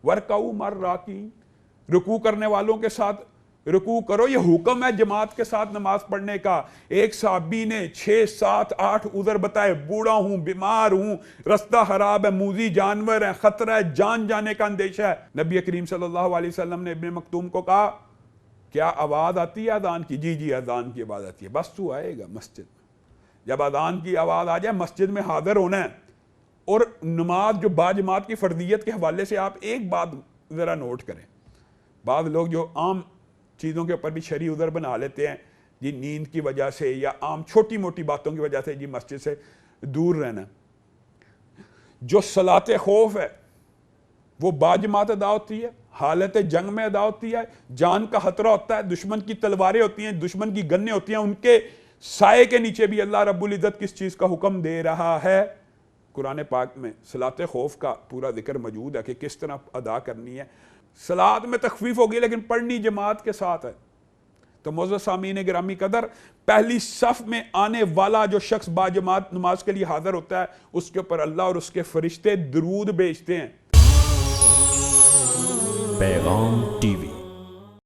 ورکعوا مع الراکعین، رکوع کرنے والوں کے ساتھ رکوع کرو. یہ حکم ہے جماعت کے ساتھ نماز پڑھنے کا. ایک صحابی نے 6 7 8 عذر بتائے، بوڑھا ہوں، بیمار ہوں، رستہ خراب ہے، موذی جانور ہے، خطرہ ہے، جان جانے کا اندیشہ ہے. نبی کریم صلی اللہ علیہ وسلم نے ابن مکتوم کو کہا کیا آواز آتی ہے اذان کی؟ جی اذان کی آواز آتی ہے. بس تو آئے گا مسجد میں، جب اذان کی آواز آ جائے مسجد میں حاضر ہونا ہے. اور نماز جو باجماعت کی فرضیت کے حوالے سے آپ ایک بات ذرا نوٹ کریں. بعض لوگ جو عام چیزوں کے اوپر بھی شرعی عذر بنا لیتے ہیں، جی نیند کی وجہ سے یا عام چھوٹی موٹی باتوں کی وجہ سے جی مسجد سے دور رہنا. جو صلاۃ خوف ہے وہ باجماعت ادا ہوتی ہے، حالت جنگ میں ادا ہوتی ہے، جان کا خطرہ ہوتا ہے، دشمن کی تلواریں ہوتی ہیں، دشمن کی گنیں ہوتی ہیں، ان کے سائے کے نیچے بھی اللہ رب العزت کس چیز کا حکم دے رہا ہے. قرآن پاک میں صلاۃ خوف کا پورا ذکر موجود ہے کہ کس طرح ادا کرنی ہے. صلاۃ میں تخفیف ہوگی لیکن پڑھنی جماعت کے ساتھ ہے. تو معزز سامعین گرامی قدر، پہلی صف میں آنے والا جو شخص باجماعت نماز کے لیے حاضر ہوتا ہے اس کے اوپر اللہ اور اس کے فرشتے درود بھیجتے ہیں. پیغام ٹی وی